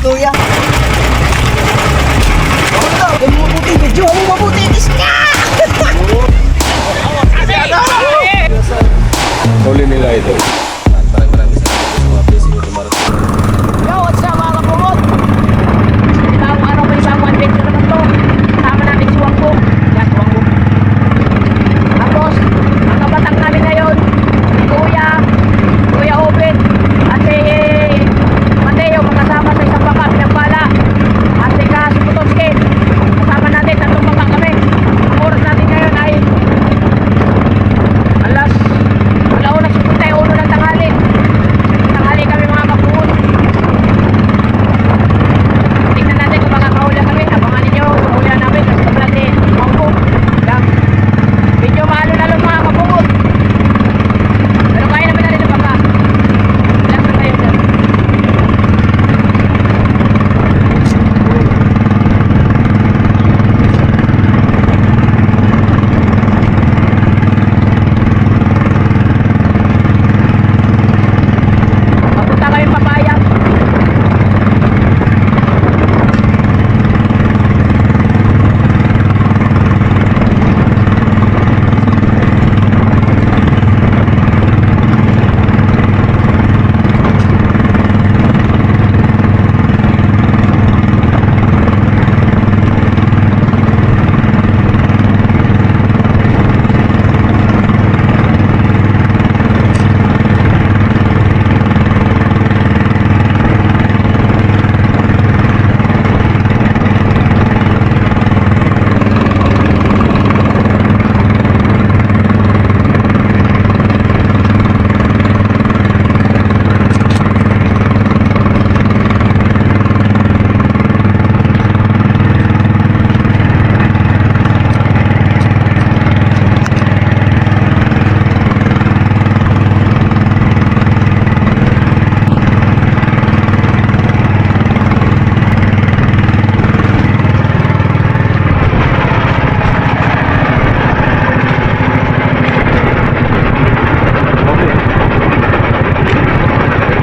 Kuya. Ang mabuti, medyo ang mabuti. Isya! Huli nila ito. Maraming salamat sa mga blessing na dumarating. Yo, what's up mga kapumot? Ibang araw pa isang adventure naman to. Kasama namin si Wanggo. Yan, Wanggo. Tapos, ang kabatang namin ngayon, Kuya Obed, at si Mateo, magkasama sa isang baka, pinagbala. At si Kasuputoski, kasama natin, tatlong baka kami. Ang oras natin ngayon ay alas 1:51 ng tanghali. Tanghali kami mga kapumot. Tingnan natin kung makakahuli kami. Abangan ninyo, huli namin. Kasi kapag natin, Wanggo. Yan. Medyo maalo-lalo mga kapumot. Pero kaya naman natin ang baka. Relax na kayo dyan. Papunta kami papayag.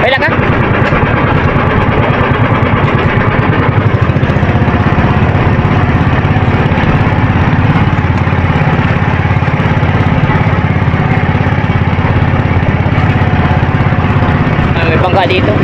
Baila ka? May bangka dito.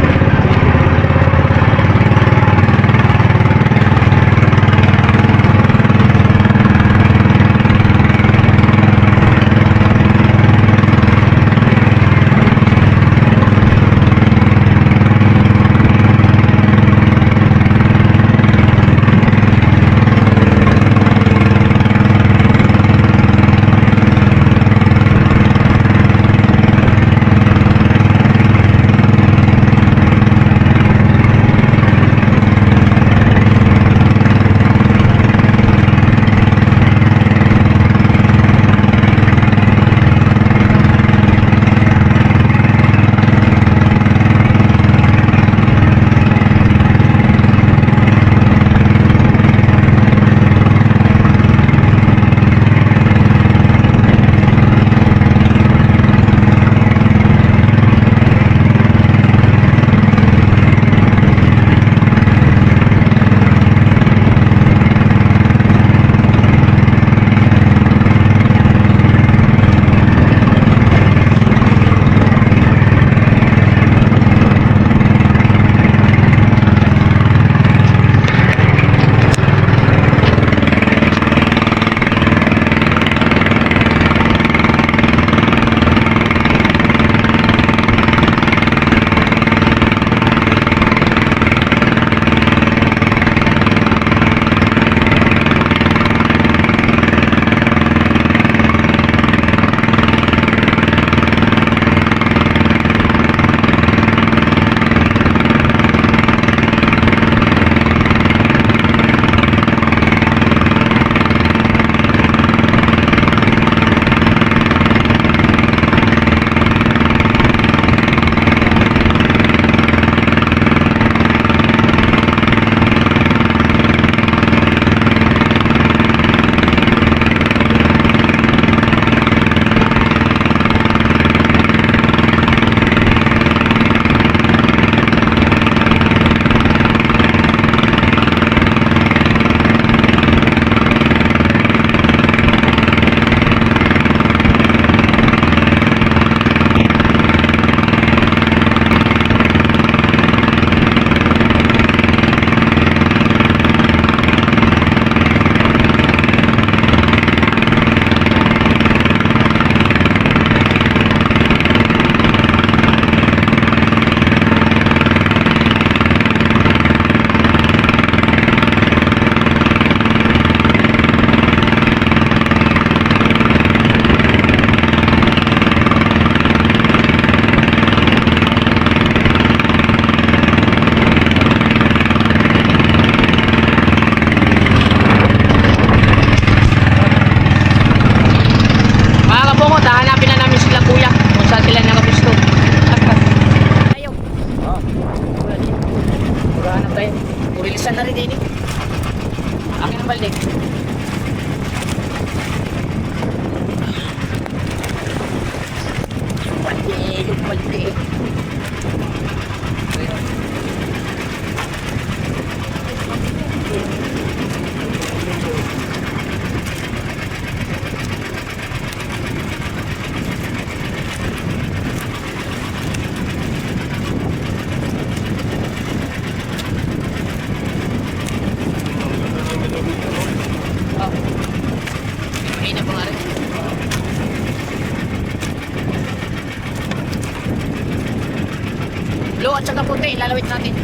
Blue at saka puti, ilalawit natin.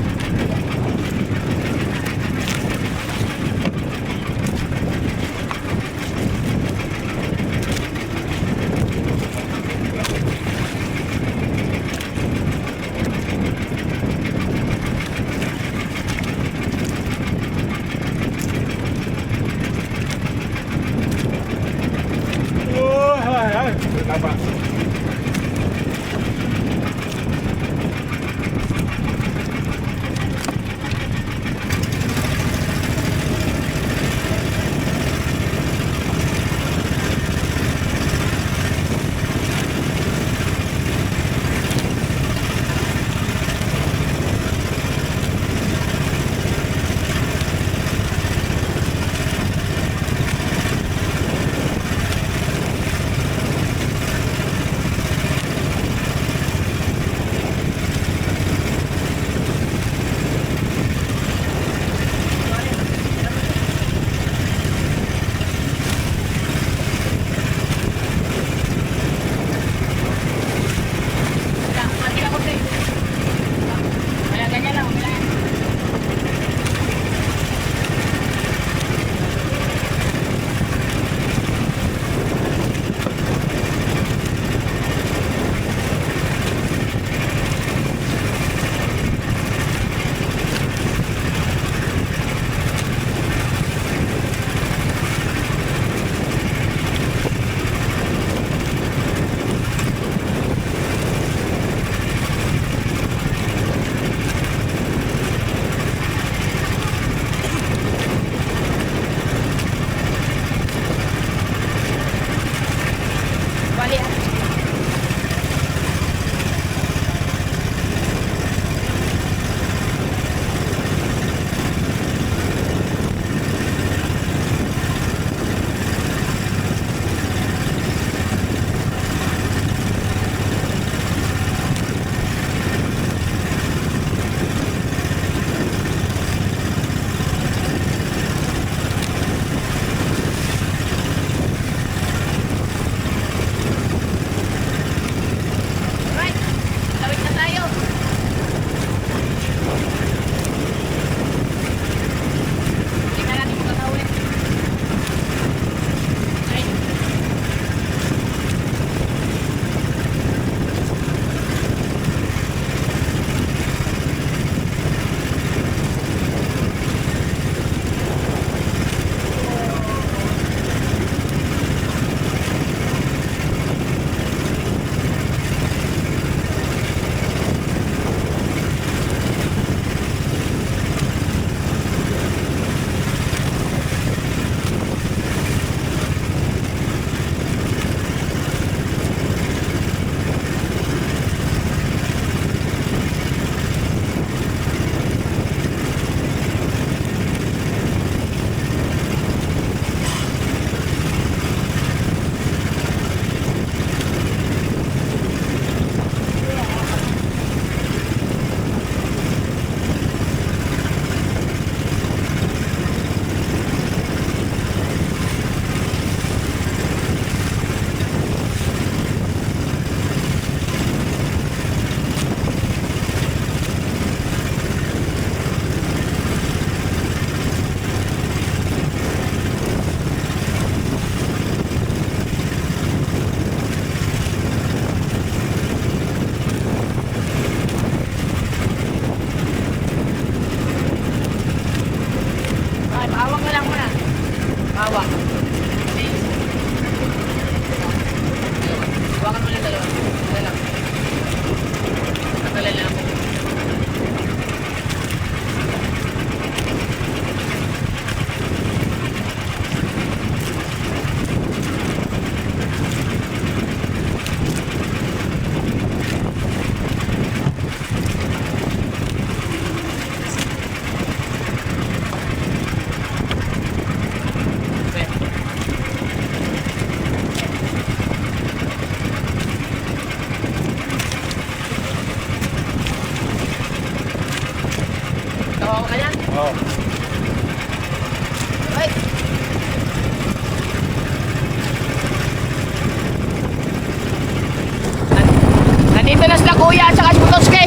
Nandito na sila kuya at saka si Putoske.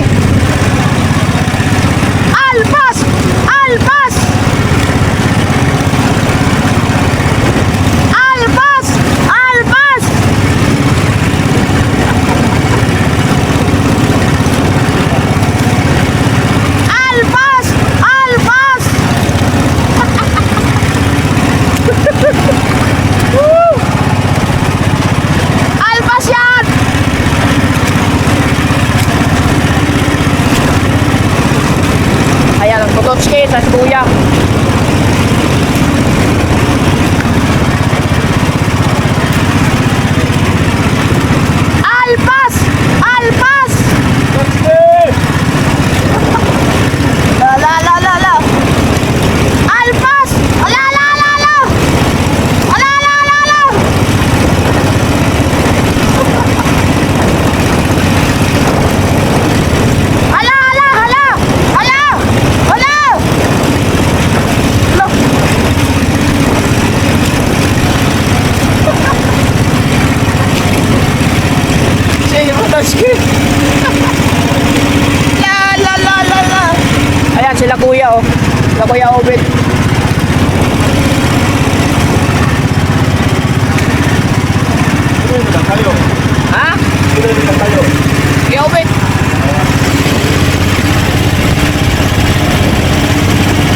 Alpas! Alpas! Alpas! Alpas! Alpas! Alpas! Woo! Alpas yan! Ayan ang Pototski sa Kuya. Alpas! Alpas! La la la la la. Alpas! La la la la. La la la la. Hala hala hala. Hala. Hala. Lo. Sige, Pototski. La la la la la. Ayan sila kuya oh. Sila kuya Obed. Ha? Kuya Obed.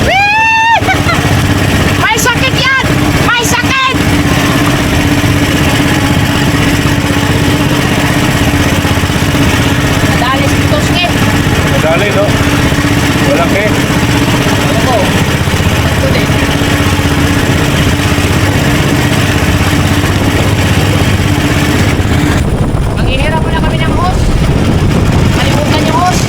Whee! May sakit yan! May sakit! Nadali si Pototski. Dali, no? Wala ke. Ano ko? Ito din. Manghihirap muna kami ng hose. Kalimutan yung hose.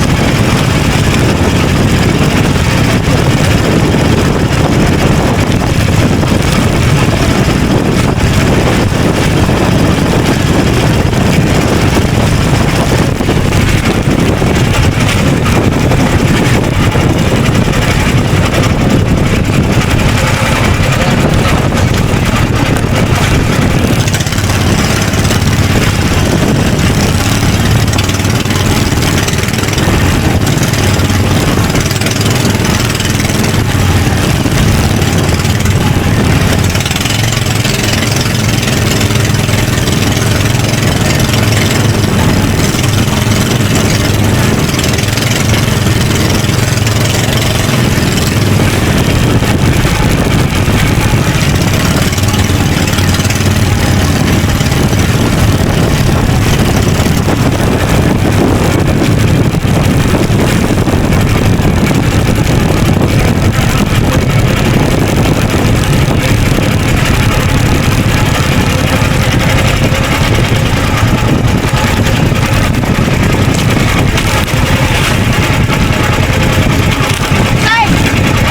Tay!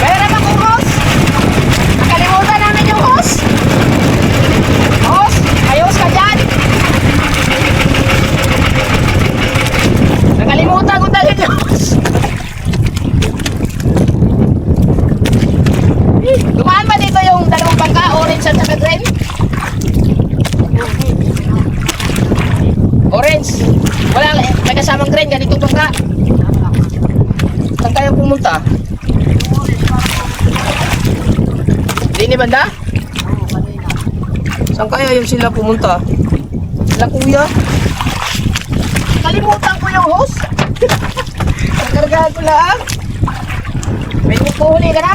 Meron akong hose. Nakalimutan namin yung hose. Hose? Ayos ka dyan. Nakalimutan ko talaga yung hose. Dumaan ba dito yung dalawang bangka? Orange at saka green? Orange. Wala, may kasamang green. Ganito bangka. Saan tayo pumunta? Dini banda? Saan kaya yung sila pumunta? Sila kuya? Kalimutan ko yung hose. Nakargahan ko lang. May puhuli ka na?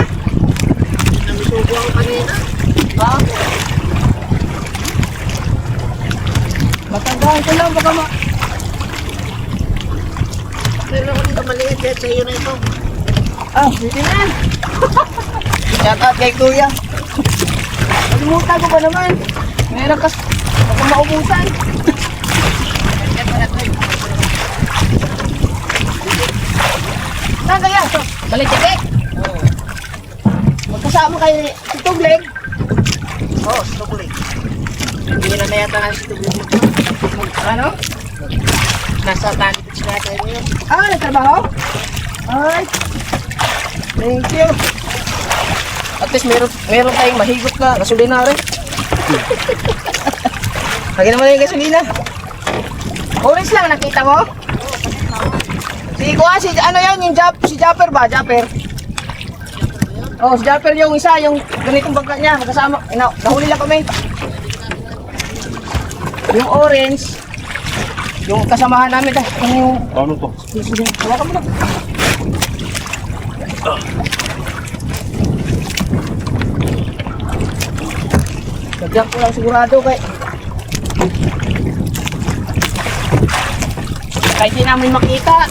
Namisubo ako kanina. Ha? Matandaan ko lang baka Pero kung maliit yan sa iyo na ito. Ah, hindi na. Shout out kay kuya. Kalimutan ko ba naman? Meron kas... Ako maubusan. Saan kaya? Balik tikik? Oo. Magkasama kayo si Tugleg? Oo, si Tugleg. Hindi na yata na si Tugleg. Ano? Nasa Tanipits na tayo ngayon. Ah, nagtrabaho? Ay. Thank you. At least meron tayong mahigop na gasolina rin. Lagi naman yung gasolina. Orange lang nakita mo? Si ano yan, yung si Japper ba? Japper? Oh, si Japper yung isa, yung ganitong bangka niya, magkasama. Nahuli lang kami. Yung orange, yung kasamahan namin. Ano yung... Ano to? Sige, hawakan mo na. Nagyak ko lang sigurado kay... Kahit di namin makita.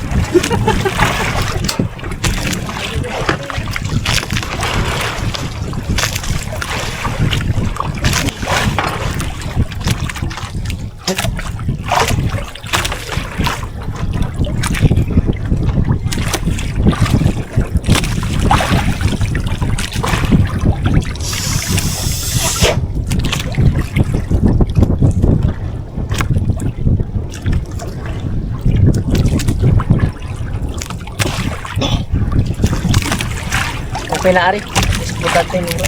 Okay na, Ari. Butante nyo.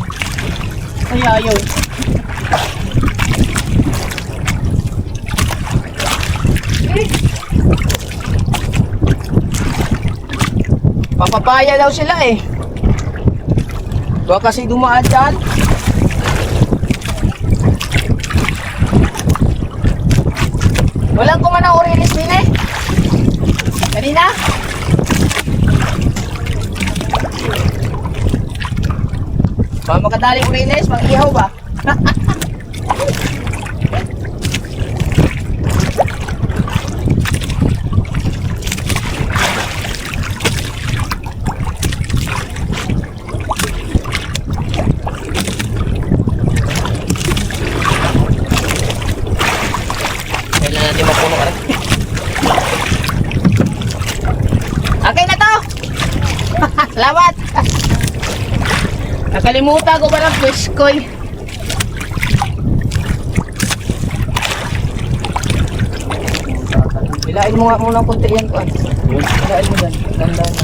Ay, ayaw. Papapaya daw sila eh. Baka kasi dumaan dyan. Walang kumana orinis din eh. Kanina? Baka makadali orinis, mag-ihaw ba? Kailan natin mapuno ka rin. Okay na to! Salamat! Nakalimutan ko ba ng fish koy? Bilain mo nga muna konti yan ko. Bilain mo dyan. Gandaan mo.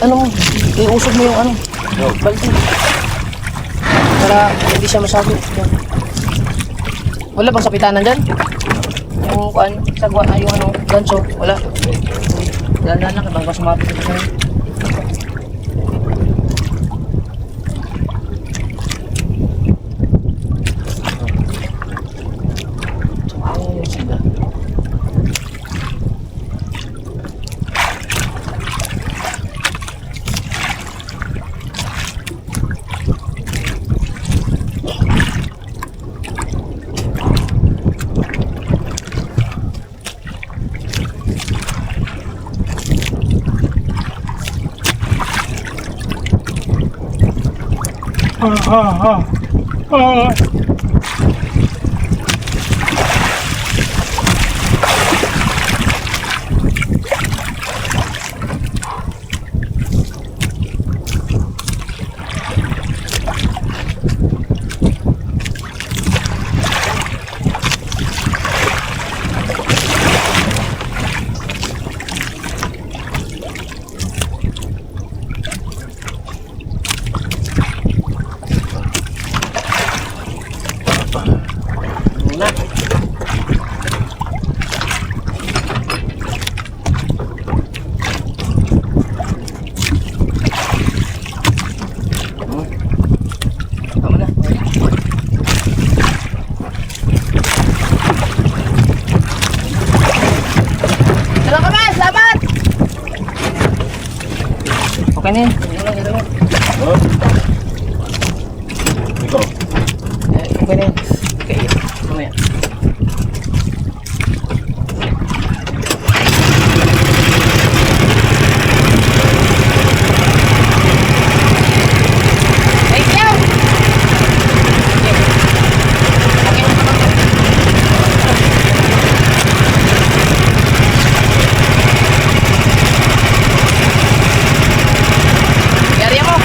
Ano mo? Iusog mo yung ano. Balti. Para hindi siya masabit. Yan. Wala bang sapitanan dyan? Yung kuan, sagwa, yung ano, ganso. Wala. Gandaan na, kabang sumapit ito sa'yo. Okay na yan. Ikaw. Okay na yan. Okay. Mamaya. Thank you! Yari mo!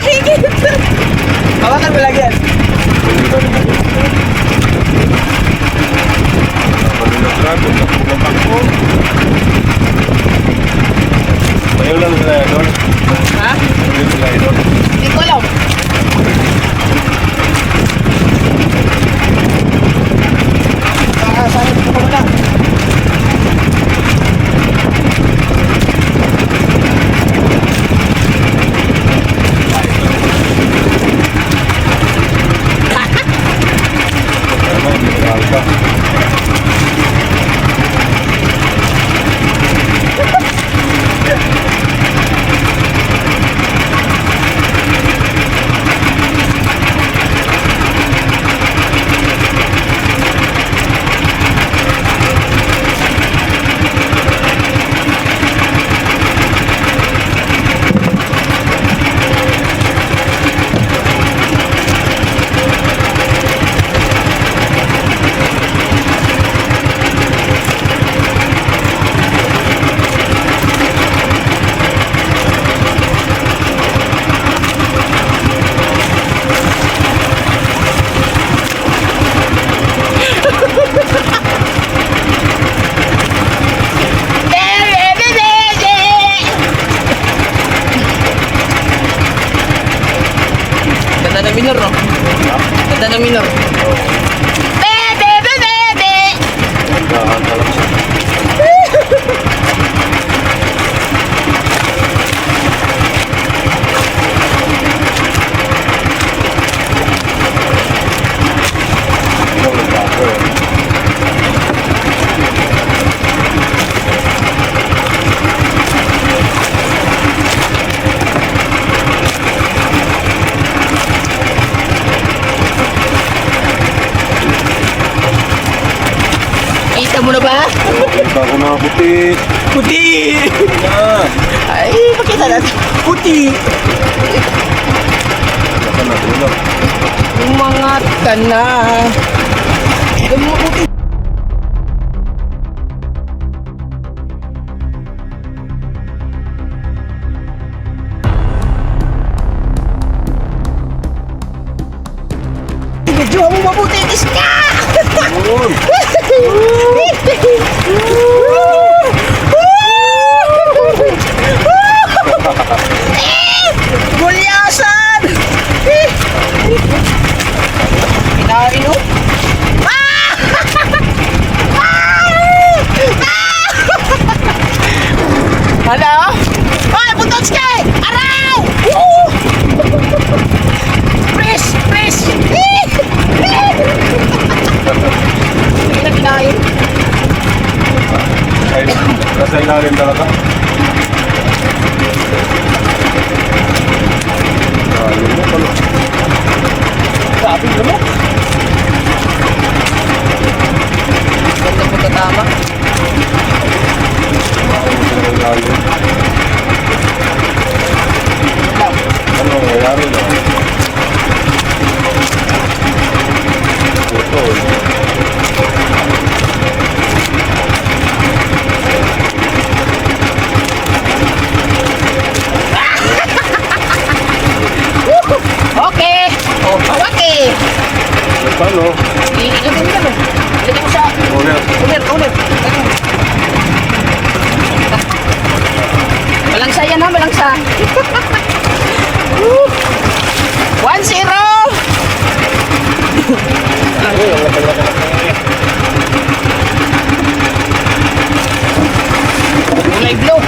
higit. Hawakan mo lagi yan. Bayaw lang sila doon. Ha? Bayaw sila doon. Hindi ko alam. Saan ko muna? Ganda ng minor, no? Ganda ng minor. Bebe, bebe, bebe. Dahan na lang siya. Kita mo na ba? Kita ko na puti. Puti! Na. Ay, pakita natin. Puti! Saka na tulog. Umangat ka na. Tignan mo puti. Medyo mo mabuti, Iska! Gulyasan! Kinain mo? Nasa ilalim talaga. Ilalim mo pala. Grabe mo. Ganda po tatama. Ilalim. Ano nangyayari na? Ito. Okay! Oh, okay! Paano? Ilagay mo na. Ilagay mo sa... Ulit. Ulit. Malangsa yan ha, malangsa. 1-0! Kulay blue.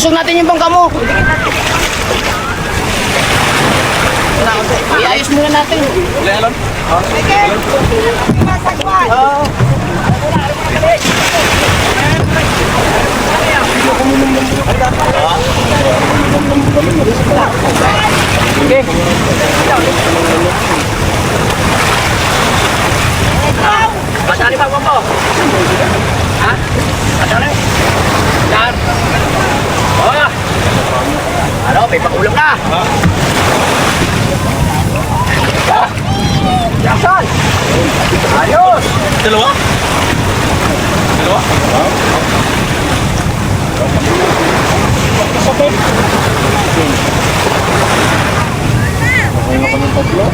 Iusog natin yung bangka mo. Iayos muna natin. Wala alam. Okay. Pasali pa mo. Ha? Pasali? Yan. Oh. Ano, may pakulam na. Jackson! Ayos! Dalawa? Dalawa? Okay. Okay na kami tatlo.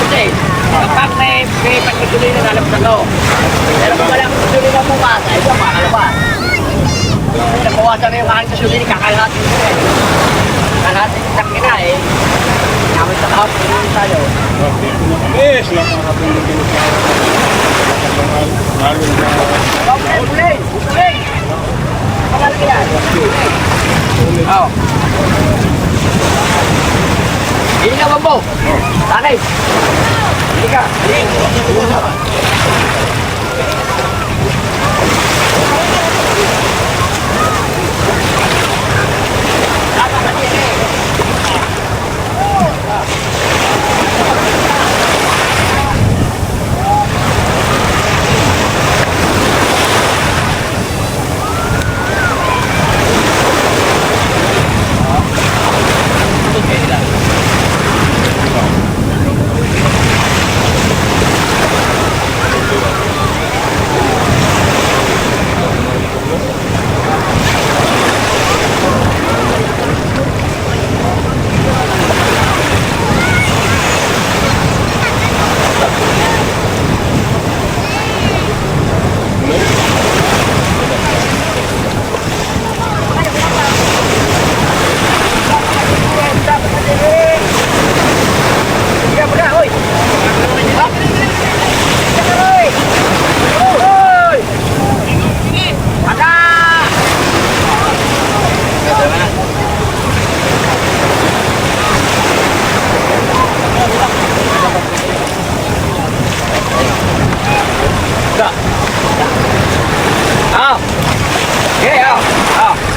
Kasi, kapag may pagkatuloy na nalap na to, pero kung wala pagkatuloy na bukas, ay ito, makalabas. Nabawasan na yung aking kasulili, kakalahatin ko eh. Kakalahatin yung takli na eh. Namin sa kahap, pinunin tayo. Yes, lang ang hapon na ginagawa. Lalo na... Ulay! Ulay! Pakalaki yan. Oo. Hindi ka ba po? Tanay! Hindi ka!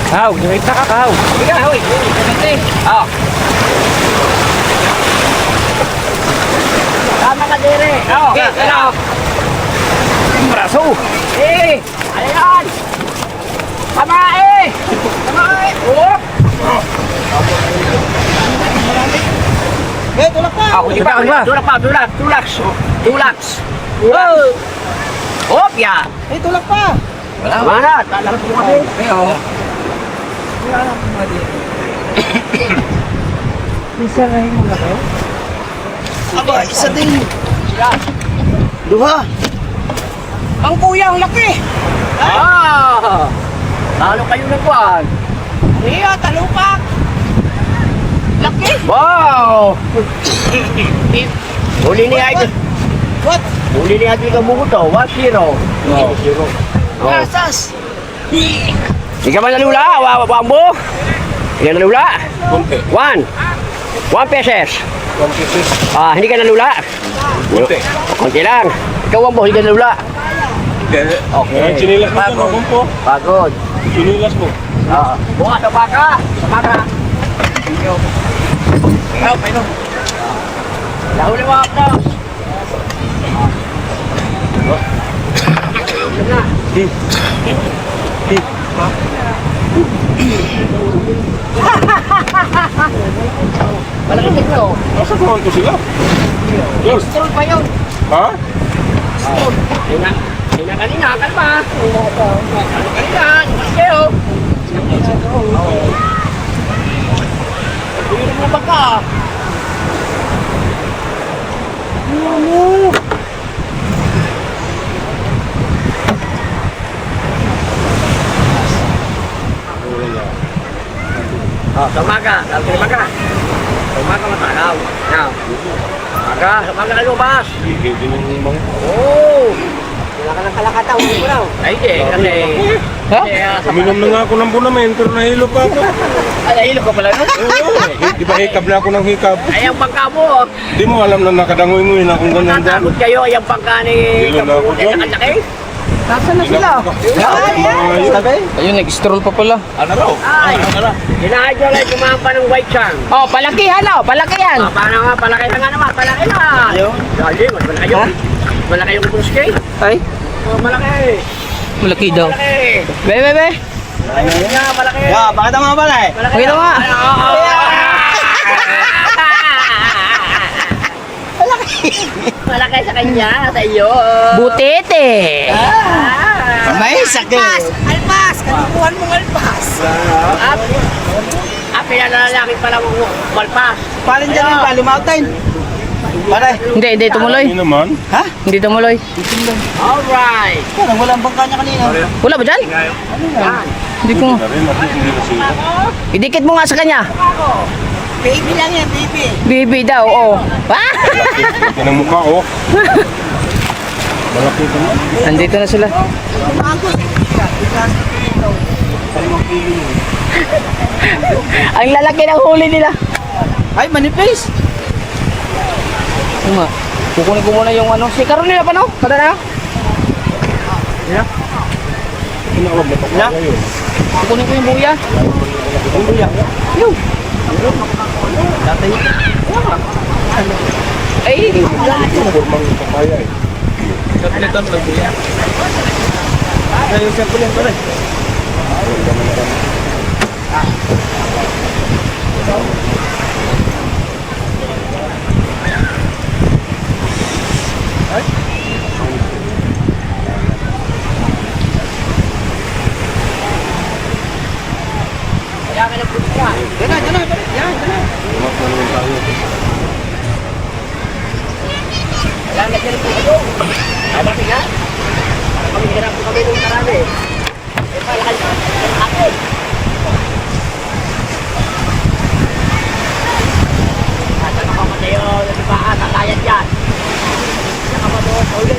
Kahaw, nakita ka kahaw. Higa, hoy! Kasi, tama ka dire. Okay, ano? Braso. Ayan! Tama eh! Tama eh! Hop! Tulak pa! Ako di ba? Tulaks! Hop, ya! Tulak pa! Tama na, talagang po kami. Pero, isa na yung mga kayo? Aba, isa din! Sila. Duha! Ang kuya, ang laki! Lalo kayo na kuwan. Iya, talupak! Laki! Wow! Huli ni Idol. What? Huli ni Idol ka buko to. 1-0. 1-0. Kasas! Hindi ka ba nalula? Wambo? Hindi ka nalula? 1 pesos. Hindi ka nalula? Konti lang. Ikaw Wambo, hindi ka nalula? Okay. Chinilas mo. Pagod. Chinilas mo. Bukas sa baka. Sa baka. Painom. Lahuli mo ako. Malaki ito. Asa naman to sila? George, Stroll pa yun. ha? Kanina, kalma. Kanina, kayo. Pwede mo ba ka? Tumaga, tumaga. Tumaga matakaw. Now, tumaga ka lumabas. Hindi yung mga... Oo. Wala ka ng kalakataw, hindi mo raw. Ay, di, kasi... Ha? Uminom na nga ako ng bunamen, pero nahilo pa ako. Ay, nahilo ka pala, no? Oo, di ba hikab na ako ng hikab? Ay, ang pangka mo. Di mo alam na nakadangoy-ngoy na akong ganyan dyan. Natakot kayo, ay ang pangka ni... Hilo na ako dyan. Nakalaki. Nasaan na sila? Ayun, nag-stroll pa pala. Ano raw? Ay, hinahay ko lang kumampa ng white chang. Oh, palakihan oh, palakihan. Paano nga, palaki na nga naman, palaki na. Dali, mas malaki yun. Malaki yung puske. Ay, Malaki. malaki daw. Malaki. Bebe. Ayun nga, malaki. Bakit ang mga balay? Malaki. Pakita mo nga. Malaki sa kanya, sa iyo. Butete. May sakit. Alpas! Kanukuhan mong alpas! Pinalalaki pala mong malpas. Paano dyan yung palumaw tayo? Pare, Hindi tumuloy. Hindi naman. Hindi tumuloy. Alright! parang walang bangka niya kanina. Wala ba dyan? Yan. Hindi ko. Na rin, at least hindi na sila. Idikit mo nga sa kanya. Baby lang yan, baby. Bibi daw, oh. Ah! Laki ng mukha, oh. Malaki ka na. Nandito na sila. Ang lalaki ng huli nila. Ay, manipis. Ano nga? Kukunin ko muna yung ano. Si Karon nila pa no? Kada na? Tinawag na pa ngayon. Kukunin ko yung buya. Yung. Ay, Formang papaya eh. Yung sample yan, pare. Kaya ka ng puti ka. Yan na, pare. Yan. Tumak na naman tayo. Kaya ka ng puti ko. Tama ka nga? Kami hirap ko kami ng karami. Eh, palakal ka. Ako. Asa ka pa matayo. Nagibaan. Tatayan dyan. Saka pa doon. Uli.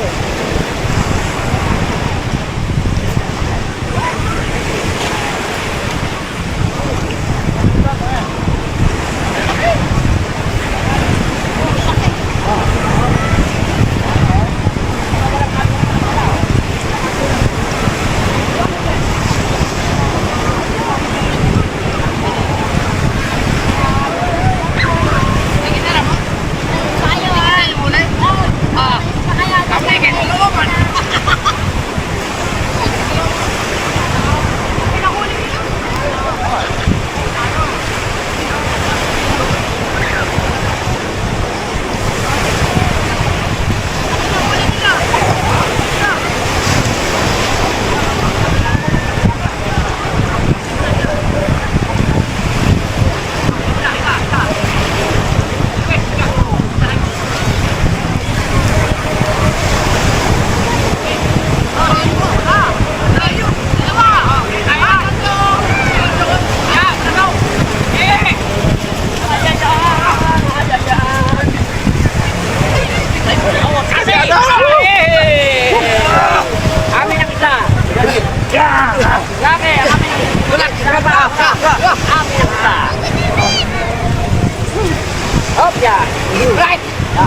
Right!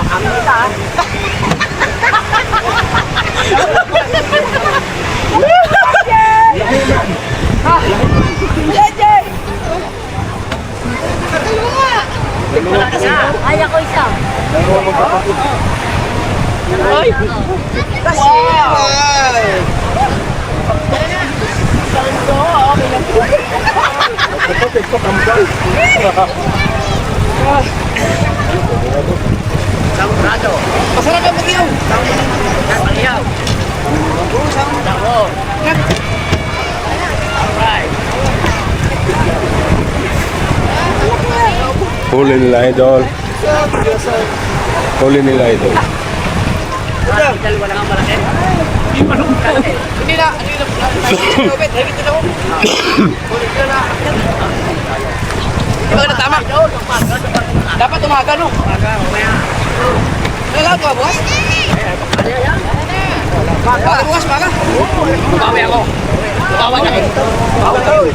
Kami kita. Ay, ako isa. ay. Masarap ang mag-iyaw. Huli nila idol. Huli nila idol. Hindi na. Robert, higit na ako. Di ba na tama? Dapat umaga, no? Ano lang ito, boss? Baga bukas, baga. Bawi ako. Bawa na kayo. Bawa kayo.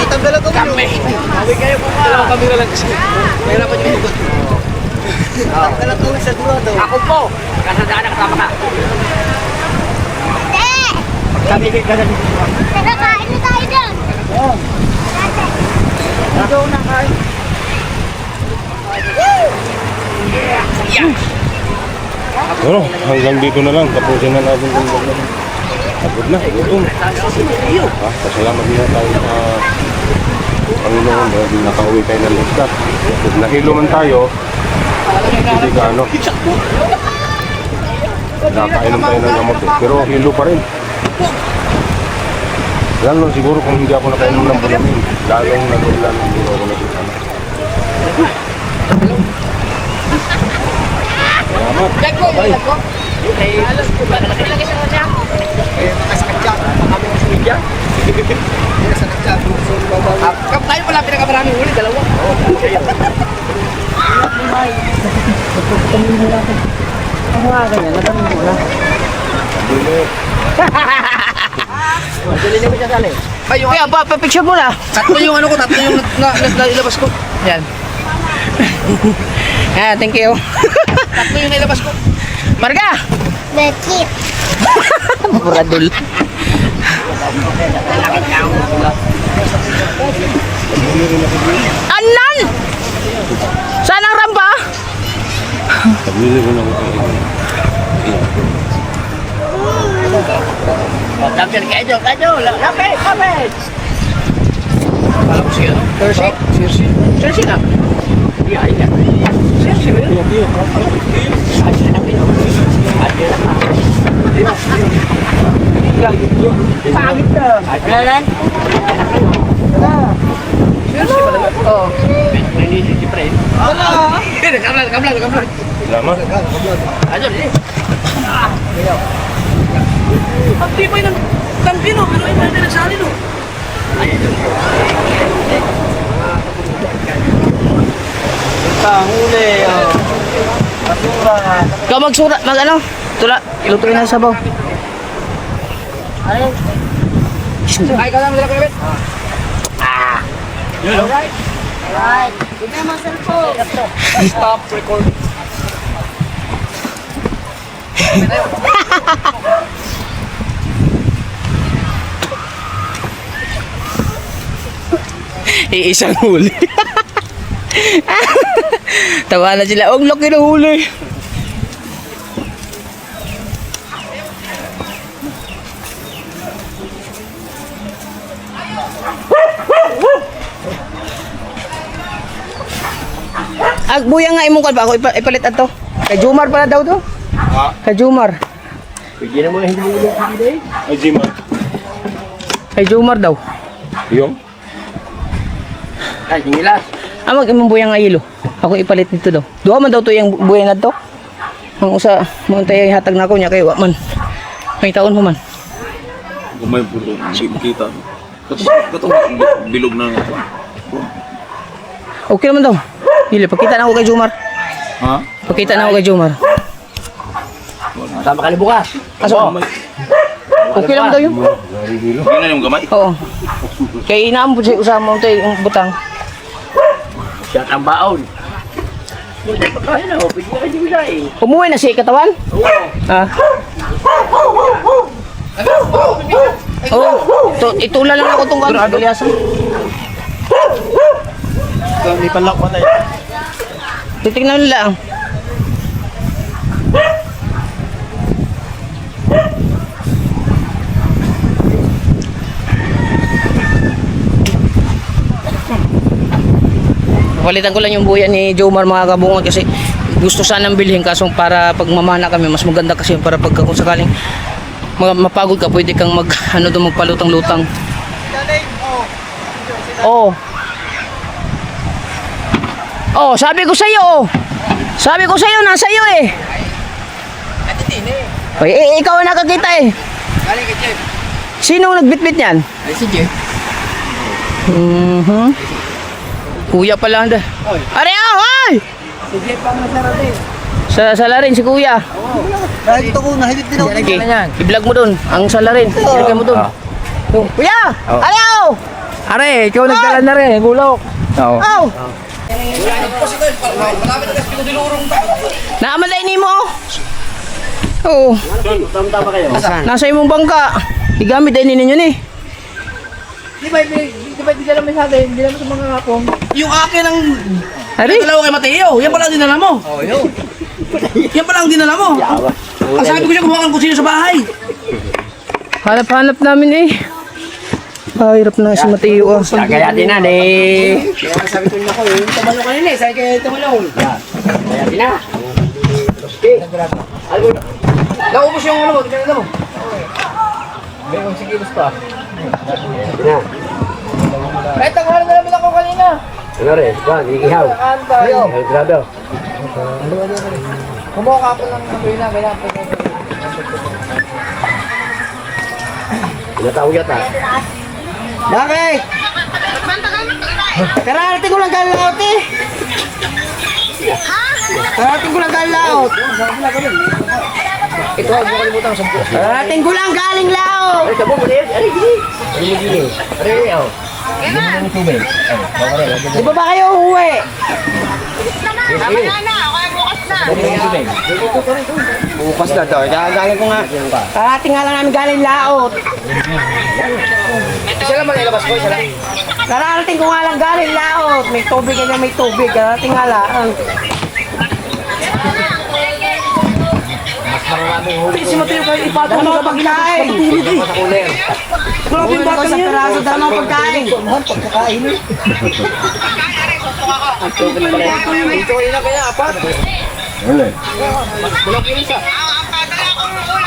Tanggalan ko. Kami. Bawi kayo po ka. Kami na lang kasi. Mahirapan yung ito. Tanggalan ko sa duro daw. Ako po. Kasadaan na kasama ka. Kami kayo ganun. Tara, kain na tayo dyan. Ito na kayo. Ano, hanggang dito na lang. Tapusin na natin yung vlog. Pagod na, gutom. Pasalamat din na tayo sa Panginoon dahil nakauwi tayo ng ligtas. Kung nahilo man tayo, hindi ka ano. Nakainom tayo ng gamot eh. Pero hilo pa rin. Lalo siguro kung hindi ako nakainom ng bulamin, lalong nagulan hindi ako nakita. Salamat. Lag ko. Eh, alas ko ba? Nakilagay sa kanya. Eh, makasakit siya. Makami ng sumidya. Nakasakit siya. Tayo pala pinakamaraming huli, dalawa. Ano nga ganyan? Nadami mo na. Dili mo siya sali. Ay, yung kaya pa-picture mo na. Tatlo yung ano ko, tatlo yung nailabas ko. Yan. Thank you. Tatlo yung nailabas ko. Marga! Bekit. Buradol. Anan! Saan ang rampa? Pabili ko lang ito. Lapit kayo, lapit, lapit. Alam ko siya, no? Cersei? Cersei? Cersei na? Iya, iya. Cersei ba yun? Pangit na. Lalan. Cersei ba talaga? Oo. Ini si Fred. Kamlan. Salamat. Ayo, ini. Ang tibay ng tangkino, pero iba na nagsali, no? Huli. Basura. Ikaw magsura, ano? Tula, ilutuin na sa sabaw. Ayun. Ay, ka lang nila kawit. Alright. Huwag na mga cellphone. Stop record. Iisang huli. Tawa na sila. Ang laki ng huli. Buya nga imong kan ba ako ipalit ato. Kay Jumar pala daw to. Ha? Kay Jumar. Bigyan mo hindi mo hindi. Ay, Jima. Kay Jumar daw. Yung? Ay, hingilas. Amag imong buya nga ilo. Ako ipalit nito daw. Duha man daw to yung buya na to. Ang usa mo tay hatag nako nya kay wa man. May taon mo man. Gumay po ito, kita. Katong bilog na ito. Okay naman daw. Dili pakita na ako kay Jumar. Ha? Pakita na ako kay Jumar. Tama ka ni bukas. Aso. Okay naman daw yun. Hindi na yung gamay. Oo. Kay inaam po siya usama mo tayo yung butang. Siya ang baon. Ay, no, bigyan ka di bilay. Umuwi na si katawan? Ah. Oh, itula lang ako tong ano, galiasan. May palak pa tayo. Titignan nila ang. Papalitan ko lang yung buya ni Jomar mga kabungod kasi gusto sanang bilhin kaso para pag mamana kami mas maganda kasi para pag kung sakaling mapagod ka pwede kang mag ano doon magpalutang-lutang. Oh. Oh, sabi ko sa iyo. Sabi ko sa iyo nasa iyo eh. Oy, ikaw ang nakakita eh. Sino nagbitbit niyan? Ay, si Jeff. Kuya pala anda. Are hoy! Si Jeff ang nasarating. Salarin si kuya. Dahil ito ko, nahigit din ako. Okay. I-vlog mo doon. Ang salarin. Ilagay mo doon. Kuya! Are Are, ikaw nagdala na rin. Bulok. Oo. Oh. Naamalay ni mo. Oo. Tama kayo. Nasa imong bangka. Igamit din ninyo ni. Di ba dinala mo sa atin? Dinala mo sa mga kapong? Yung akin ang Ari? dalawa kay Mateo, yan pala ang dinala mo. Oo, yun. Yan pala ang dinala mo. Ang sabi ko siya kumuha ng kusino sa bahay. Hanap-hanap namin eh. Hirap na si Mateo ah. Kaya din na Kaya sabi ko niya ko yung tumalo kanina eh. Sabi kayo tumalo. Kaya din na. Okay. Naubos yung ano mo, dinala mo. May kung sige pa. Kahit tanghal na naman ako kanina. Ano rin? Juan, ikihaw. Saan tayo? Grado. Kumuha ka po ng kapoy na. Kaya po. Pinatawag yata. Bakit? Kararating ko lang galaot eh. Kararating ko lang galaot. Ito ang bukan mo tang sampu. Kararating ko lang galing laot. Ay, sabon mo na yun. Ay, gini. Ay, gini. Ay, oh. Di ba ba kayo uwi? Bukas na to. Galing ko nga. Kararating nga lang namin galing laot. Isa lang man ilabas ko, isa lang. Kararating ko nga lang galing laot. May tubig na may tubig. Kararating nga lang. Si Mateo kayo ipatong Dalawa sa pagkain. Grabe yung bata Sa niya. peraso, dalawa pagkain.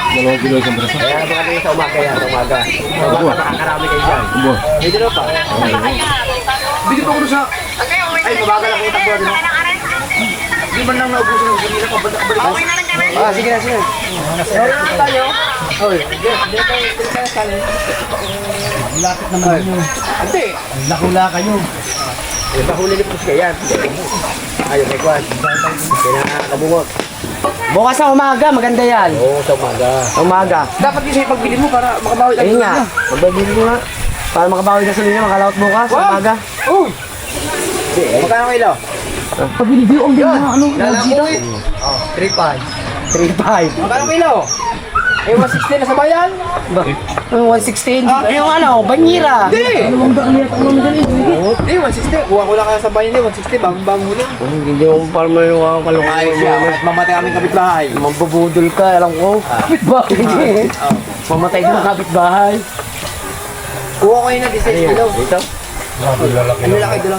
Dalawang kilo isang braso. Kaya mga kayo sa umaga yan, sa umaga. Sa umaga, makakarami kayo dyan. May dito pa. Bigyan pa ko doon sa... Ay, mabagal ako yung takbo din. Di ba nang naubusan ng ganila ka balik? Ah, sige na, sige. Lakula kayo. Yung pahuli ni Pus kaya. Ayun, may kwan. Kaya nakakabungot. Bukas sa umaga, maganda yan. Oo, sa umaga. Sa umaga. Dapat kasi pagbilin mo para makabawi ang Ayun nga, magbabili ko nga. Para makabawi na sa linya, makalawat bukas sa umaga. Magkano kilo? Pag-review ang mga ano, Lalako eh. 3.5. 3.5. Magkano kilo? Eh, 160 na sa bayan? Ang 116. Yung ano, banyira. Hindi, 160. Kuha ko lang kaya sa bayan niya, 160. Bagong huli. Hindi mo parang may kalungan. Ay, siya. At mamatay kami kapitbahay. Mambubudol ka, alam ko. Kapit-bahay. Mamatay din ang kapit-bahay. Kuha ko yun na 16 kilo. Dito? Ang lalaki doon lang.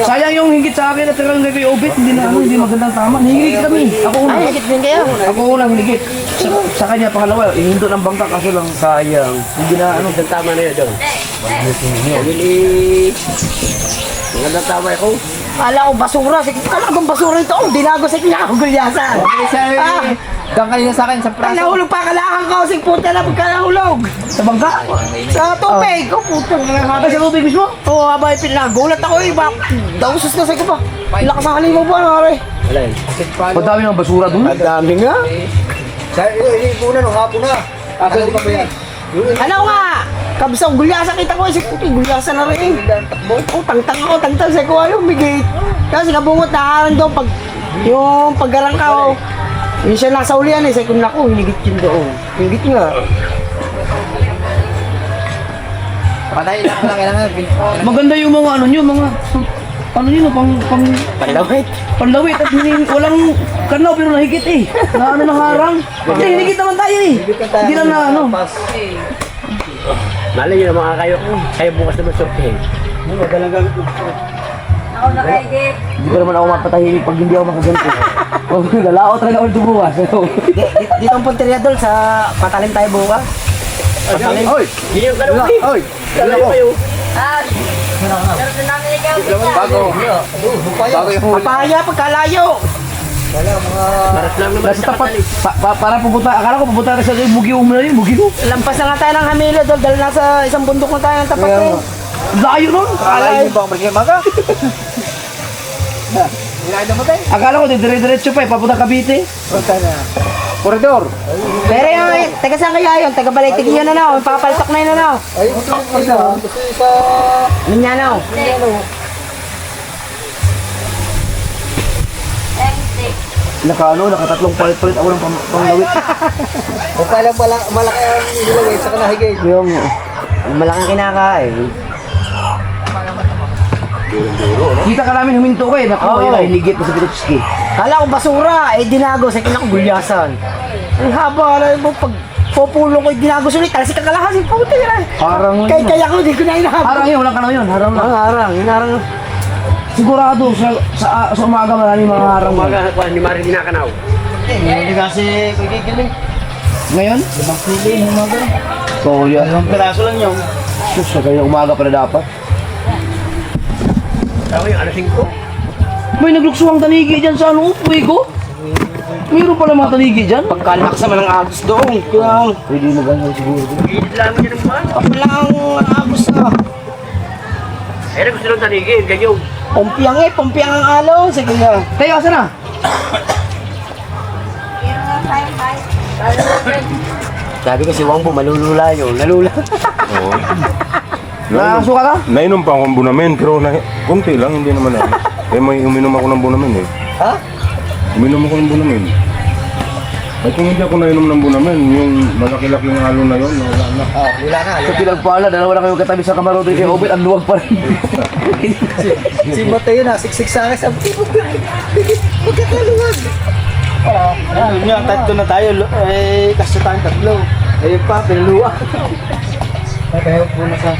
Sayang yung higit sa akin at talagang gagawin obit. Hindi na ano, hindi magandang tama. Higit kami. Ako una. Ay, higit din kayo. Ako unang higit. Sa kanya pangalawa, ihindo ng bangka kaso lang sayang. Hindi na ano. Tama na yun doon. Hindi. Magandang tama ako. Kala ko basura. Talagang basura ito. Dinago sa kinakagulyasan. Kang kanina sa akin sa Ay, nahulog pa kalakan ko. Sige, puta na pagkalahulog. Sa bangka. Sa tubig. Oh, putang na. Sa tubig mismo? Oo, habang pinagulat ako eh. Dausos na sa ko pa. Lakas ang halimaw po, ano, pare. Wala yun. Ang dami ng basura doon. Ang dami nga. Ano nga? Kabisang gulyasan kita ko. Sige, puti, gulyasan na rin. Oh, tangtang ako, tangtang sa ko. Ayaw, bigay. Kasi nabungot na harang doon. Pag, yung paggarang ka, oh. Yung siya nasa ulian eh. Sabi ko, naku, hinigit yun doon. Hinigit nga. Patay na lang kailangan. Maganda yung mga ano nyo, mga ano nyo, pang Panlawit. panlawit at walang kanaw pero nahigit eh. Na ano nang harang. Hindi, hinigit naman tayo eh. Hindi lang na ano. Malay nyo na mga kayo. Kayo bukas naman sortehin. Hindi pa naman ako mapatahimik pag hindi ako makaganto. Lalao talaga ako dito bukas. Dito ang punteriya dol sa patalim tayo bukas. Patalim. Hoy! Hoy! Bago yung huli. Papaya pagkalayo. Nasa tapat, para pupunta, akala ko pupunta na sa Bugyo mo na yun, Bugyo. Lampas na nga tayo ng Hamilo dol dahil nasa isang bundok na tayo ng tapat eh. Layo nun. Akala yung bang magiging maga? Akala ko dire-diretso pa, papunta Cavite. Koridor. Pero yung, taga saan kaya yun? Taga Balay Tigyan na na, papaltok na yun na. Ay, ito sa... Minyanaw. Nakatatlong palit-palit ako ng panglawit. O pala malaki ang nilagay sa kanahigay. Yung, Malaking kinakain. kita ka namin huminto ko eh, naku, yun ay ligit na sa Pitotski. Kala ko basura, eh dinago sa kinakagulyasan. Ang haba na yung pag populong ko dinago sulit, talsik ang kalahasin, puti na. Harang Kaya ko, di ko na inahabol. Harang yun, walang kanaw yun, harang lang. Harang, hinarang. Sigurado, sa umaga maraming mga harang. Hindi marin dinakanaw. Hindi kasi kagigiling. Ngayon? Ibang pili, umaga. So, yan. Ilang piraso lang yun. Sus, kaya umaga pa na dapat. Tama yung alasing ko. May nagluksuhang tanigi dyan sa ano, upoy ko. Mayroon pala mga tanigi dyan. Pagkalak sa manang agos doon. Kaya, Pwede mo ganyan siguro. Lang niya ng buwan. ako lang ang agos na. Eh, gusto lang tanigin, ganyan. Pumpiang ang alo. Sige nga. Tayo, asa na? Sabi ko si Wangbo, malulula yun. Nalula. Oo. Nakasuka ka? Nainom pa akong bunamen, pero kunti lang, hindi naman ako. Eh, may uminom ako ng bunamen eh. Ha? Uminom ako ng bunamen. Ay, kung hindi ako nainom ng bunamen, yung malaki-laking halo na yun, wala na. Wala na. Sa pinagpala, dalawa na kayong katabi sa kamarote kay Obet, ang luwag pa rin. Si Mateo na, siksik sa akin. Sabi ko, magkakaluwag. Ano nga, tatlo na tayo. Eh, kasi tayong tatlo. Ayun pa, pinaluwa. Kaya po na sa...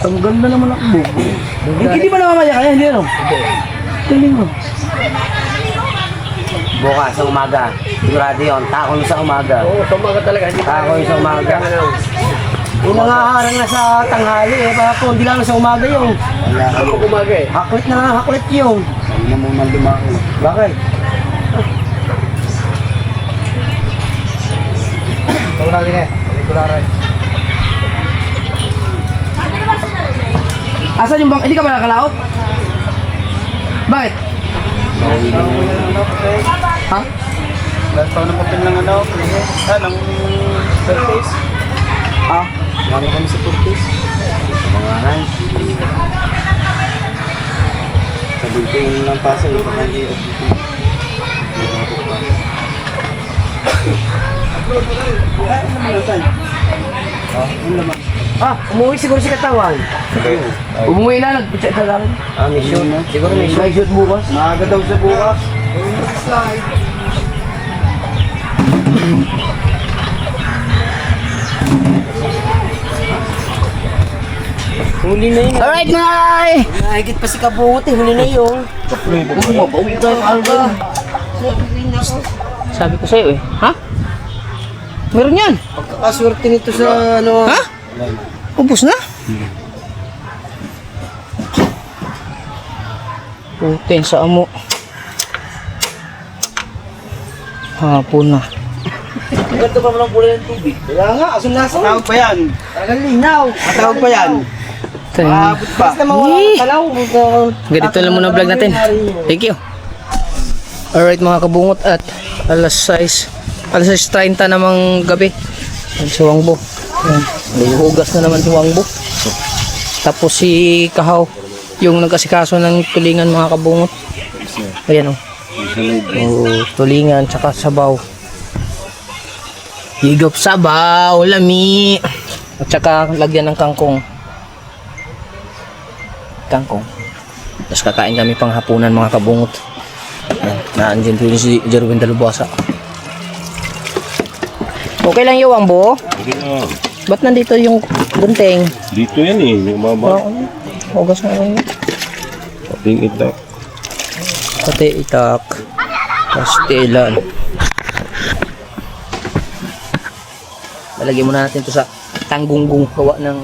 Ang ganda naman ang buko. Hindi ba namamaya kaya? Hindi ano? Galing mo. Bukas sa umaga. Sigurado yun. Tako na sa umaga. Oo, tumaga talaga. Hindi Tako yun sa umaga. Yung nangaharang na sa tanghali eh. Baka po, hindi lang na sa umaga yung. Ako umaga eh. Haklit na nga, haklit yung. Hindi na muna lumaki. Bakit? Ito natin eh. Hindi ko laray. Asan yung bang... Hindi ka ba nakalaot? Bakit? Ha? Last taon na papel ng ano, ng Turkish. Ah? Lalo kami sa Turkish. Pangalan. Sabi ko yung lang pasa, yung pangandi. Umuwi siguro si Katawan. Umuwi na, nag-check ka lang. Mission. Siguro mission. May shoot bukas. Maaga daw sa bukas. Huli na yun. Alright, Nay! Nahigit pa si Kabungot eh. Huli na yun. Mapauwi tayo ng alga. Sabi ko sa'yo eh. Ha? Meron yan. Pagkakaswerte nito sa ano. Ha? Ubus na? Putin sa amo. Hapon na. Ganito pa lang kulay ng tubig. Kaya nga, asun-lason. Tawag pa yan. Talagang linaw. Tawag pa yan. Abot pa. Basta mawala ng talaw. Ganito lang muna vlog natin. Thank you. Alright mga kabungot at alas 6:30 namang gabi. Si Wangbo. Ayan. May hugas na naman si Wangbo. Tapos si Kahaw yung nagkasikaso ng tulingan mga kabungot. Ayan o. Tulingan tsaka sabaw. Higop sabaw, lami. At saka lagyan ng kangkong. Tapos kakain kami pang hapunan mga kabungot. Naandyan po si Jerwin Dalubasa. Okay lang yung Wangbo? Hindi na. Ba't nandito yung gunting? Dito yan eh, yung baba. Hugas na lang yun. Pating itak. Pati itak. Pastilan. Lalagyan muna natin to sa tanggunggong kawa ng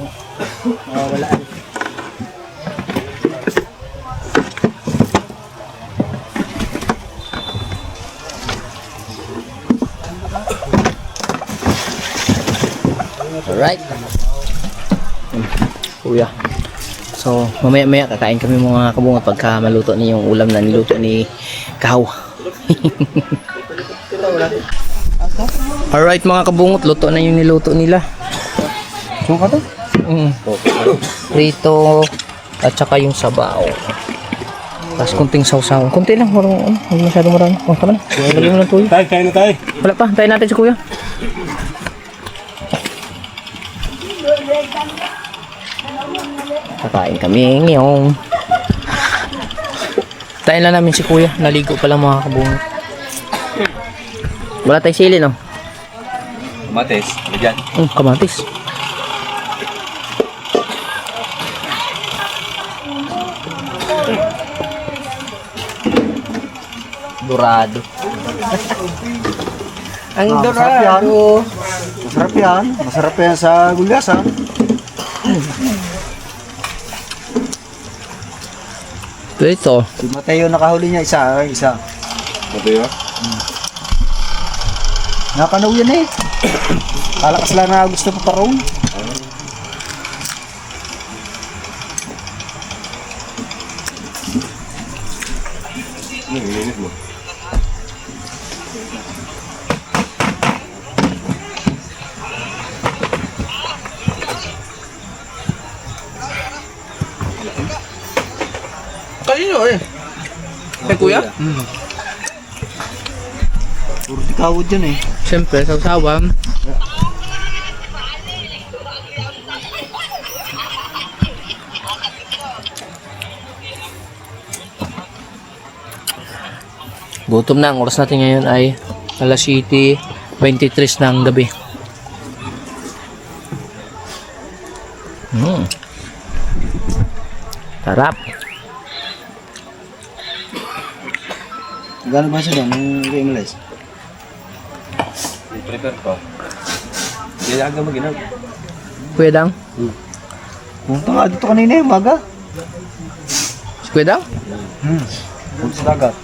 walaan. Alright. Kuya. So, mamaya-maya kakain kami mga kabungot pagka maluto ni yung ulam na niluto ni Kahaw. Alright mga kabungot, luto na yung niluto nila. Saan ka to? Prito at saka yung sabaw. Tapos kunting sausaw. Kunti lang, huwag masyado marami. Oh, tama na. Lagyan mo ng tuyo. Tay, kain na tayo. Wala pa, tayo natin si kuya. Kakain kami ngayong. Tayo lang namin si kuya. Naligo pa lang mga kabungot. Wala tayong sili, no? Mates, dyan. Kamatis. Dorado. Ang Masarap yan. dorado. Masarap yan. Masarap yan sa gulyas, ha? Ito. Si Mateo nakahuli niya isa. Mateo? Nakanaw yan eh. Kalakas lang na gusto pa parong. Ininis mo. Kanino eh? Kay kuya? Puro tikawod yan eh. Siyempre, sausawan. Gutom na. Ang oras natin ngayon ay alas 7:23 ng gabi. Sarap. Gano'n ba siya doon? Nung kay Malaysia? I-prepare ko. Kaya aga mag-inag. Kuya Dang? Punta nga dito kanina eh, umaga. Si Kuya Dang? Punta sa dagat.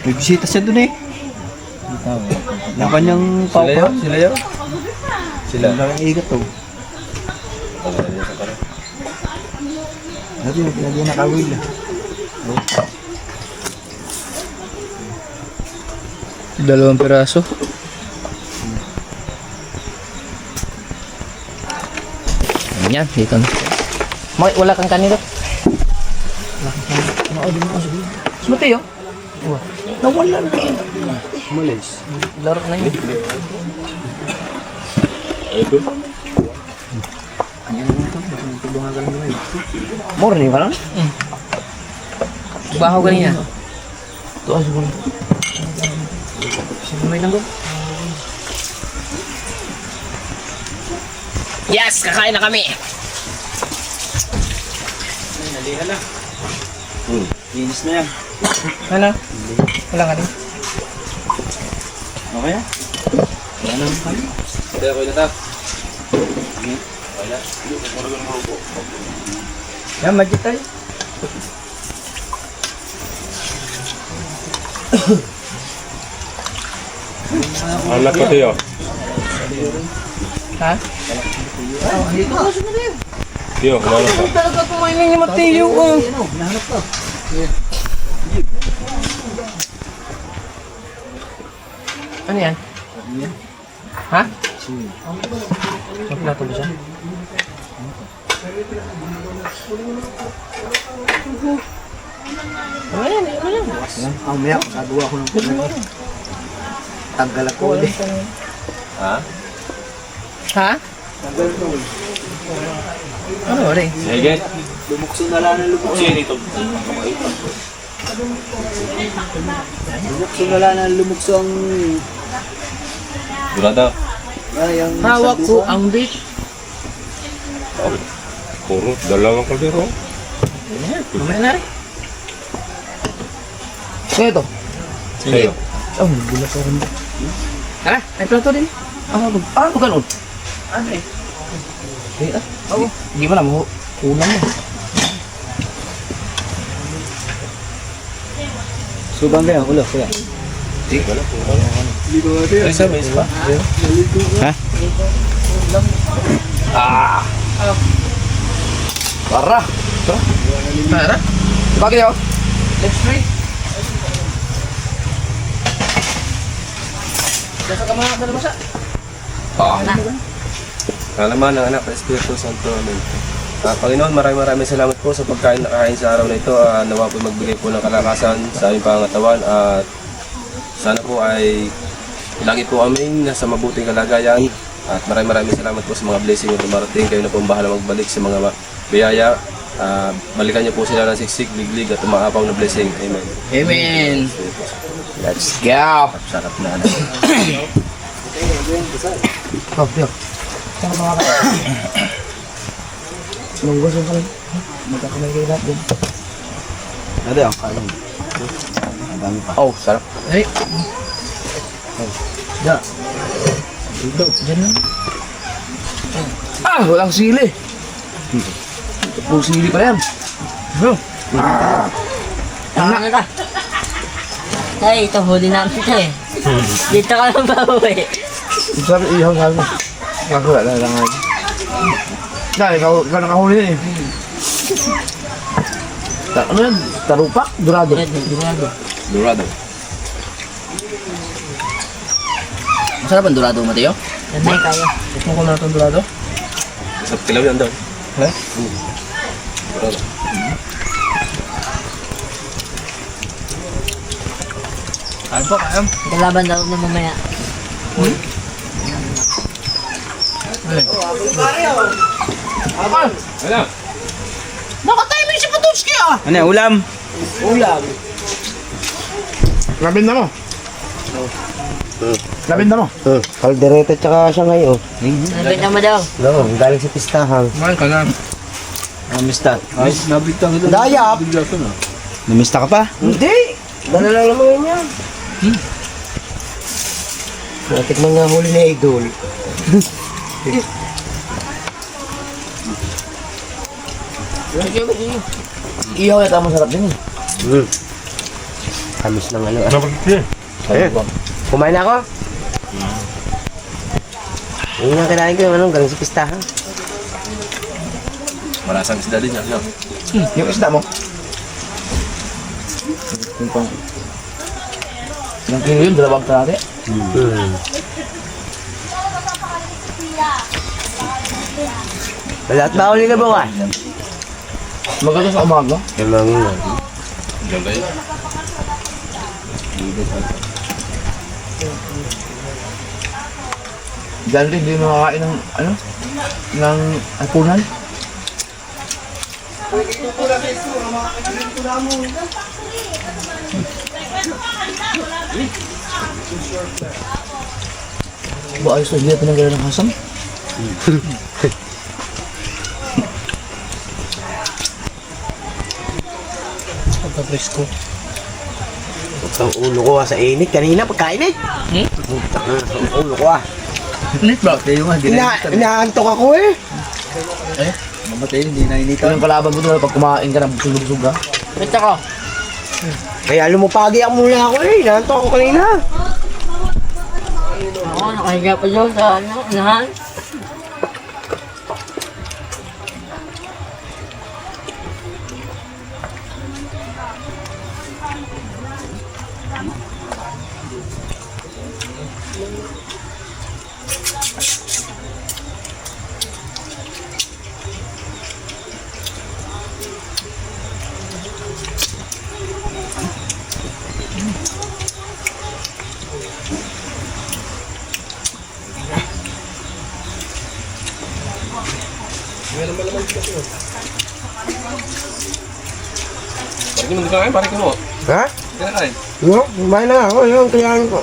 May bisita siya doon eh. Yung kanyang papa. Sila yun? Sila. Ang laking igat to. Lagi nakawil. Dalawang piraso. Yan, dito na. Wala kang kanito. Mateo? Nawala na yun. Malaysia. Laro na yun. Ito? Morning pa lang? Bahaw ganyan. Ito ang siguro. Sino may nanggo? Yes! Kakain na kami! Linis na yan. Ano? Wala ka rin. Okay na? Wala na kami. Kaya ko na ta. Yan, magit tayo. Anak ko tayo. Ha? Tiyo, kumano ka? Talaga kumainin ni Mateo. Ano yan? Ha? Ang plato ba siya? Ano yan? Ano yan? Ang umiyak, nagawa ko ng puno. Tanggal ako ulit. Ha? Ha? Ano rin? Sige. Lumukso na lang ng lumukso. Sige dito. Lumukso na lang ng lumukso ang... Durada. Ay, ang... Hawak ko ang bit. Puro, dalawang kaldero. Mamaya na rin. Kaya ito. Sa'yo. Oh, bilas ako rin. Ha? May plato din. Ganun. Ano eh? Oo. Hindi mo na, ulam mo. Subang kayo, ulo, kuya. Ay, sa mais pa. Para. Tara. Bakit yun? Let's try. Dasa ka mga kalabasa. Kalaman ng anak ng Espiritu Santo. Amen. Panginoon, maraming salamat po sa pagkain na kain sa araw na ito. Nawa po magbigay po ng kalakasan sa aming pangatawan at sana po ay lagi po aming nasa mabuting kalagayan. At maraming salamat po sa mga blessing na dumarating. Kayo na po ang bahala magbalik sa mga biyaya. Balikan niyo po sila ng siksik, liglig at umaapaw na blessing. Amen. Amen. Let's go. Sarap na anak. Oh, Pio. Saan ka mga ka? Lungos yung kalay. Magkakamay kayo lahat din. Ano yung kain? Ang dami pa. Oh, sarap. Ay, Ya. Dito, dyan lang. Walang sili. Puro sili pa yan. Ano ka? Ay, ito huli namin ito eh. Dito ka lang bawi. Sabi, ihaw sabi mo. Ako, wala lang nga. Dahil, ikaw nakahuli yan eh. Ano yan? Tarupak? Dorado. Dorado. masarap ang dorado, Mateo. Nanay kayo. Gusto ko na itong dorado. Sa kilaw yan daw. Ha? Dorado. Kain po, kain. Kalaban daw na mamaya. Nakatay mo si Patuski ah! Ano yung ulam? Labinda mo. Labinda mo. Kaldereta tsaka siya ngayon. Nabit na mo daw. No, galing sa pistahan. Kumain ka na. Namista. Nabigtan ka Dayap! Namista ka pa? Hindi! Dala lang naman yan. Natikman nga huli na idol. Ihaw yata masarap din eh. Kamis ng ano. Dapat Kumain na ako? Yung nga kinain ko yung ano, galing sa pistahan. Malasang isda din yan. No? Yung isda mo. Ilang kilo yun? 2 kalahati? Wala at ba uli ka bukas? Maganda sa umaga. Yung mga nga. Ganda yun. Diyan rin, hindi makakain ng, ano, ng alpunan. Ba, ayos na, hindi natin ang gano'n ng hasam. Pagka-presko. Ang ulo ko sa init kanina pagkainit. Ang ulo ko Init ba? Tayo nga, Inaantok ako eh. Mamatay, hindi na init. Ito yung kalaban mo doon pag kumain ka ng busog-busog ha. Ito ko. Kaya lumupagi ako muna ako eh. Inaantok ako kanina. Ako, nakahiga pa doon sa ano, unahan. Parang hindi ka kain, parang kino. Ha? Kinakain. Yung, kumain na ako. Yung, kailangan ko.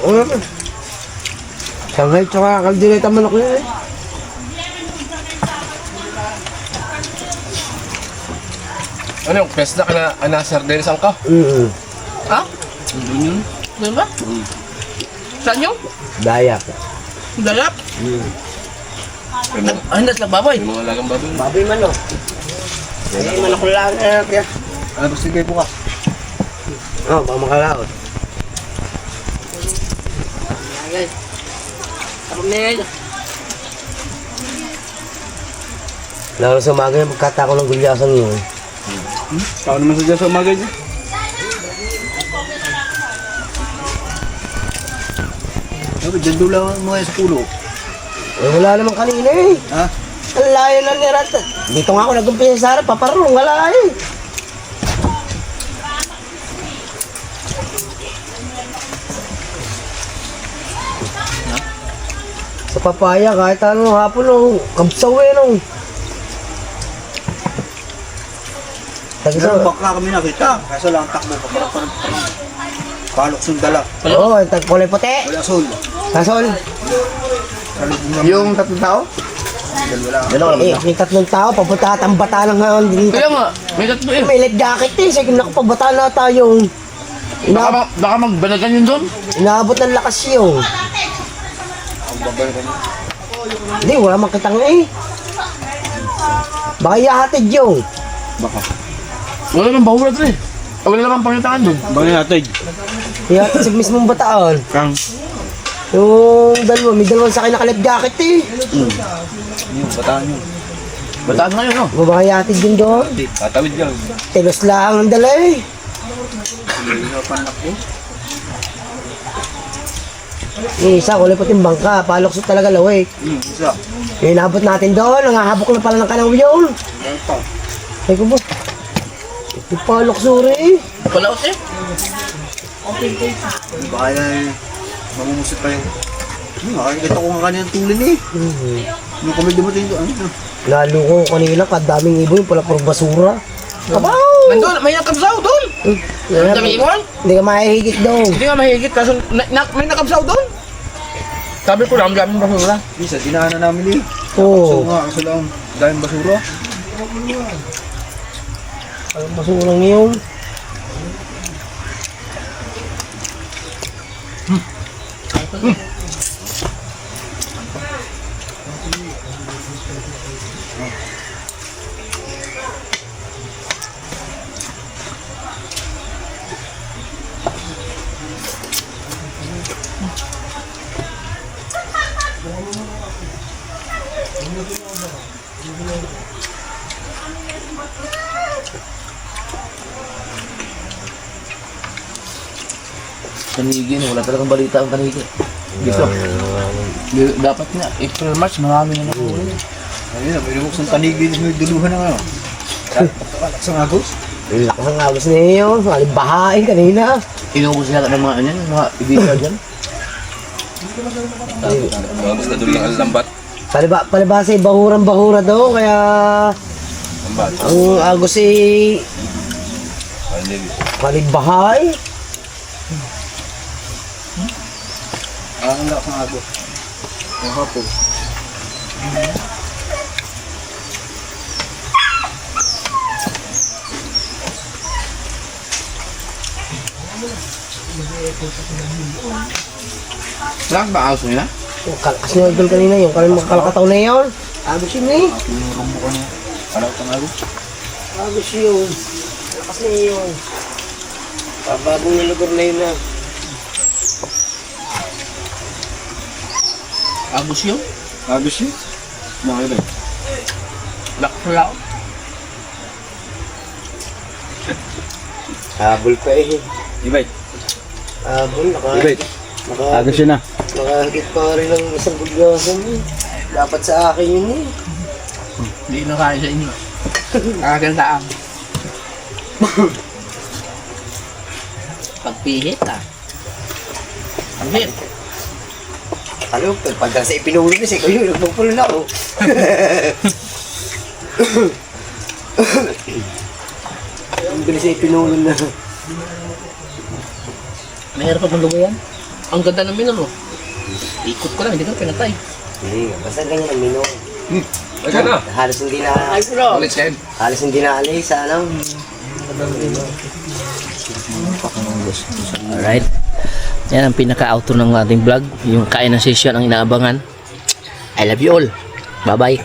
Sanghay tsaka kaldereta manok yun eh. Ano yung pesta ka na anasar din isang ka? Mm-mm. Ha? Diba? Saan yung? Dayak. Dalap? Ay, hindi sila baboy. Yung mga alagang baboy. Baboy man o. Eh, manakulaan na kaya. Ano gusto kayo bukas? Oh, baka makalaot. Lalo sa umaga yung pagkatako ng gulyasan yun. Tao naman sa dyan sa umaga niya. Sabi, dyan doon lang mo sa pulo. Eh, wala naman kanina eh. Ha? Ang layo na ni Rat. Dito nga ako nag-umpisa sa harap, paparulong, wala eh. Sa papaya, kahit anong hapon, oh, kabsaw eh, no. Pero Tag-isa. bakla kami nakita. Kaso lang takbo pa parang palok sundala. Oo, oh, kulay puti. Wala sol. Kasol. Yung tatlong tao? Dalawa lang. Eh, may tatlong tao, papunta at ang bata lang nga dito. Kaya nga, may tatlo eh. May life jacket eh, sige naku, pagbata na tayo. Baka magbalagan yun doon. Inaabot ng lakas yun. Hindi, wala makitang eh. Baka ihahatid yun. Wala naman bahura doon eh. Wala naman pangitangan doon. Bangin natin. Ihahatid sa mismong bataan. Kang. Yung dalawa, may dalawang sakay na life jacket eh. Yung bataan yun. Bataan ngayon no? Baka ihahatid yun doon. Tatawid lang. Tilos lang ang dala eh. Isa, kulay puting bangka, palokso talaga laway. Isa. Yung inabot natin doon, nangahabok na pala ng kanang yun. Ay ko ba? Yung palokso rin eh. Palaot eh. Baka na mamumusot pa yung... Nakakita ko nga kanina tulin eh. Nung kami dumating doon. Lalo ko kanina, kadaming ibon, pala puro basura. Kabaw! Nandun, may nakabsaw doon. Ang dami iwan. Hindi ka mahihigit doon. Hindi nga mahigit kaso may nakabsaw doon. Sabi ko lang, daming basura. Isa, dinaanan namin eh. So Oo. nga, kaso lang, daming basura. Ang basura ngayon. Tanigi, wala talagang balita ang tanigi. Dito. Dapat nga, April, March, marami na nakuha. Ayun na, may lumuksan tanigi, may duluhan na nga. Kalak sa agos. Ang lakas ng agos na yun. Bahain kanina. Inubos sila ng mga ano, mga ibigay dyan. Tapos na doon lang ang lambat. Palibasa ay bahurang-bahura daw, kaya Lambat. ang agos ay Ay, hindi. kalibahay. Ang lakas ng agos. Yung hapon. Lakas ba aso nila? Yung kalakas na doon kanina, yung kalakataw na yun. Agos yun eh. Kalak ng agos. Agos yun. Kalakas na yun. Pabagong na lugar na yun na. Agos yun? Agos yun. Makita. Lakas na lao. Habol pa eh. Ibay. Habol, Ibay. Agos yun na. nakahigit pa rin ng isang bulgasan eh. Dapat sa akin yun eh. Hindi na kaya sa inyo. Akin taang. Pagpihit ah. Pagpihit. Ano, pagka sa ipinulo na siya, kayo, nagpupulo na ako. Ang bilis sa ipinulo na. Mahirap pag malugo yan. Ang ganda ng minum mo. Ikot ko lang, hindi ko pinatay. Basta ganyan ang mino. Teka na. Halos hindi na, Ulit sa'yo. halos hindi na alis sa ano. boss. Alright. Yan ang pinaka-outro ng ating vlog. Yung kain ng session ang inaabangan. I love you all. Bye-bye.